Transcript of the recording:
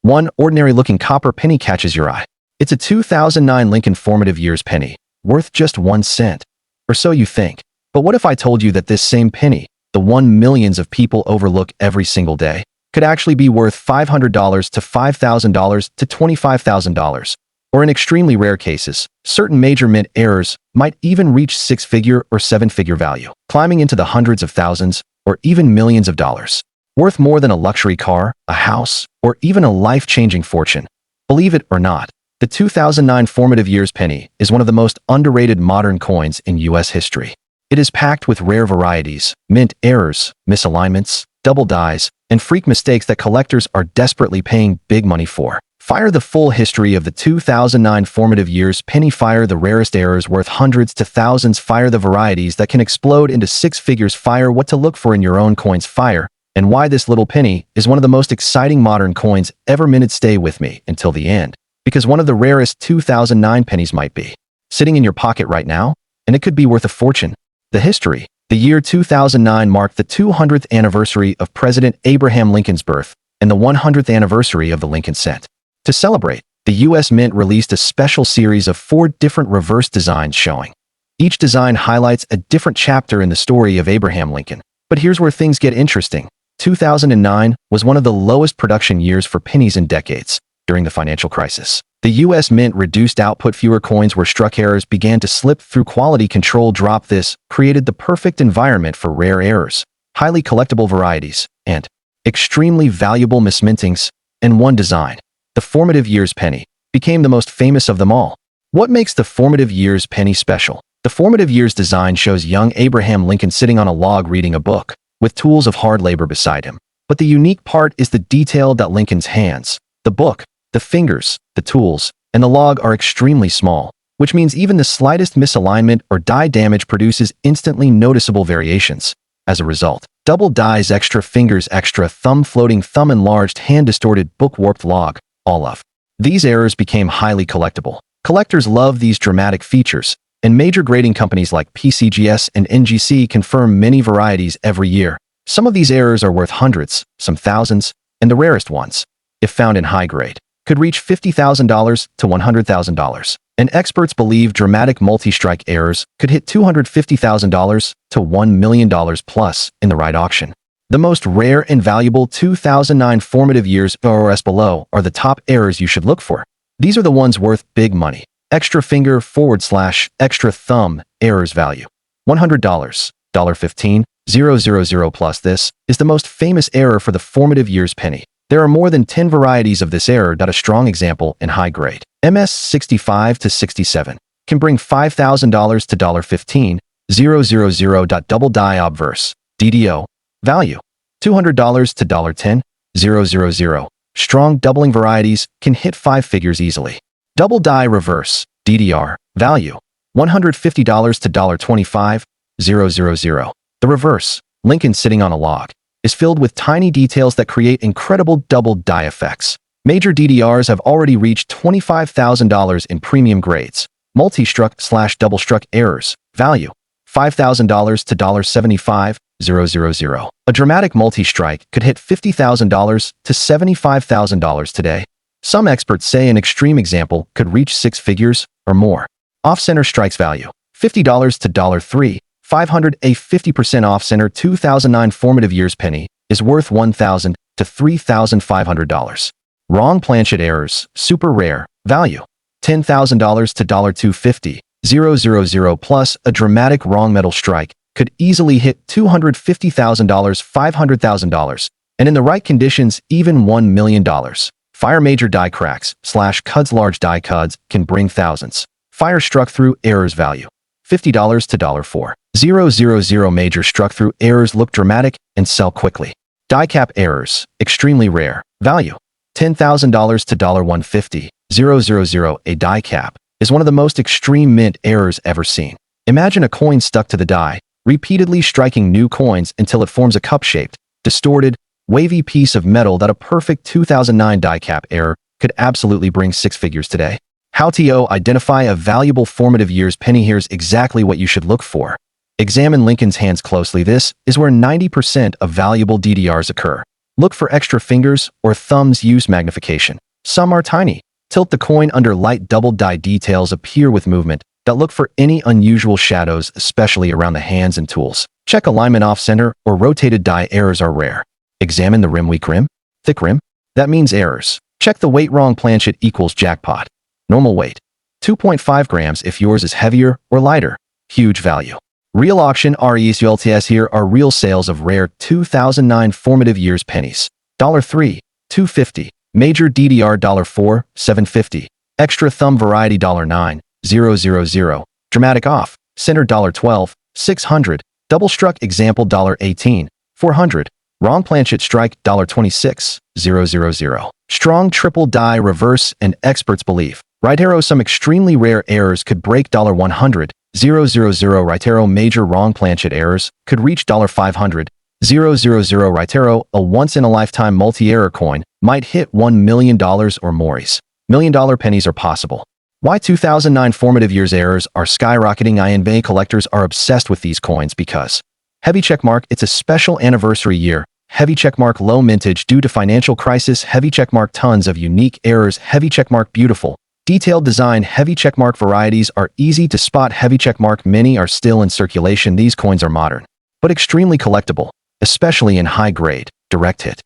One ordinary-looking copper penny catches your eye. It's a 2009 Lincoln Formative Years penny, worth just 1 cent. Or so you think. But what if I told you that this same penny, the one millions of people overlook every single day, could actually be worth $500 to $5,000 to $25,000? Or in extremely rare cases, certain major mint errors might even reach 6-figure or 7-figure value, climbing into the hundreds of thousands or even millions of dollars. Worth more than a luxury car, a house, or even a life-changing fortune. Believe it or not, the 2009 Formative Years penny is one of the most underrated modern coins in U.S. history. It is packed with rare varieties, mint errors, misalignments, double dies, and freak mistakes that collectors are desperately paying big money for. Fire the full history of the 2009 Formative Years penny. Fire the rarest errors worth hundreds to thousands. Fire the varieties that can explode into 6 figures. Fire what to look for in your own coins. Fire and why this little penny is one of the most exciting modern coins ever minted. Stay with me until the end, because one of the rarest 2009 pennies might be sitting in your pocket right now, and it could be worth a fortune. The history. The year 2009 marked the 200th anniversary of President Abraham Lincoln's birth and the 100th anniversary of the Lincoln cent. To celebrate, the U.S. Mint released a special series of 4 different reverse designs showing. Each design highlights a different chapter in the story of Abraham Lincoln. But here's where things get interesting. 2009 was one of the lowest production years for pennies in decades. During the financial crisis, the U.S. Mint reduced output. Fewer coins were struck. Errors began to slip through. Quality control dropped. This created the perfect environment for rare errors, highly collectible varieties, and extremely valuable mismintings. In one design, the Formative Years penny became the most famous of them all. What makes the Formative Years penny special? The Formative Years design shows young Abraham Lincoln sitting on a log reading a book, with tools of hard labor beside him. But the unique part is the detail that Lincoln's hands, the book, the fingers, the tools, and the log are extremely small, which means even the slightest misalignment or die damage produces instantly noticeable variations. As a result, double dies, extra fingers, extra thumb, floating thumb, enlarged hand, distorted book, warped log, all of these errors became highly collectible. Collectors love these dramatic features, and major grading companies like PCGS and NGC confirm many varieties every year. Some of these errors are worth hundreds, some thousands, and the rarest ones, if found in high grade, could reach $50,000 to $100,000. And experts believe dramatic multi-strike errors could hit $250,000 to $1 million plus in the right auction. The most rare and valuable 2009 Formative Years VRS below are the top errors you should look for. These are the ones worth big money. Extra finger / extra thumb errors value $100, $15, 000 plus. This is the most famous error for the Formative Years penny. There are more than 10 varieties of this error. A strong example in high grade. MS 65 to 67 can bring $5,000 to $15, 000. Double Die Obverse DDO value $200 to $10, 000. Strong doubling varieties can hit 5 figures easily. Double Die Reverse DDR value $150 to $25, 000. The reverse, Lincoln sitting on a log, is filled with tiny details that create incredible double die effects. Major DDRs have already reached $25,000 in premium grades. Multi-struck / double-struck errors value $5,000 to $75, 000. A dramatic multi-strike could hit $50,000 to $75,000 today. Some experts say an extreme example could reach 6 figures or more. Off-center strikes value $50 to $3, 500. A 50% off-center 2009 Formative Years penny is worth $1,000 to $3,500. Wrong planchet errors, super rare, value $10,000 to $250, 000 plus. A dramatic wrong metal strike could easily hit $250,000, $500,000, and in the right conditions, even $1 million. Fire major die cracks / cuds. Large die cuds can bring thousands. Fire struck through errors value $50 to $4, 000. Major struck through errors look dramatic and sell quickly. Die cap errors, extremely rare, value $10,000 to $150, 000. A die cap is one of the most extreme mint errors ever seen. Imagine a coin stuck to the die, repeatedly striking new coins until it forms a cup-shaped, distorted, wavy piece of metal. That a perfect 2009 die cap error could absolutely bring 6 figures today. How to identify a valuable Formative Years penny. Here's exactly what you should look for. Examine Lincoln's hands closely. This is where 90% of valuable DDRs occur. Look for extra fingers or thumbs use magnification. Some are tiny. Tilt the coin under light double die details appear with movement. Look for any unusual shadows, especially around the hands and tools. Check alignment off-center or rotated die errors are rare. Examine the rim weak rim. Thick rim? That means errors. Check the weight wrong planchet equals jackpot. Normal weight. 2.5 grams if yours is heavier or lighter. Huge value. Real auction RESULTS here are real sales of rare 2009 Formative Years pennies. $3, $2.50. Major DDR $4, $7.50. Extra thumb variety $9, 000. Dramatic off. Center $12, 600. Double struck example $18, 400. Wrong planchet strike $26, 000. Strong triple die reverse and experts believe. Right arrow some extremely rare errors could break $100, 000. Right arrow major wrong planchet errors could reach $500, 000. Right arrow a once-in-a-lifetime multi-error coin might hit $1 million or more. $1 million pennies are possible. Why 2009 Formative Years errors are skyrocketing? INBA collectors are obsessed with these coins because heavy checkmark, it's a special anniversary year. Heavy checkmark low mintage due to financial crisis. Heavy checkmark tons of unique errors. Heavy checkmark beautiful. Detailed design. Heavy checkmark varieties are easy to spot. Heavy checkmark many are still in circulation. These coins are modern, but extremely collectible, especially in high grade, direct hit.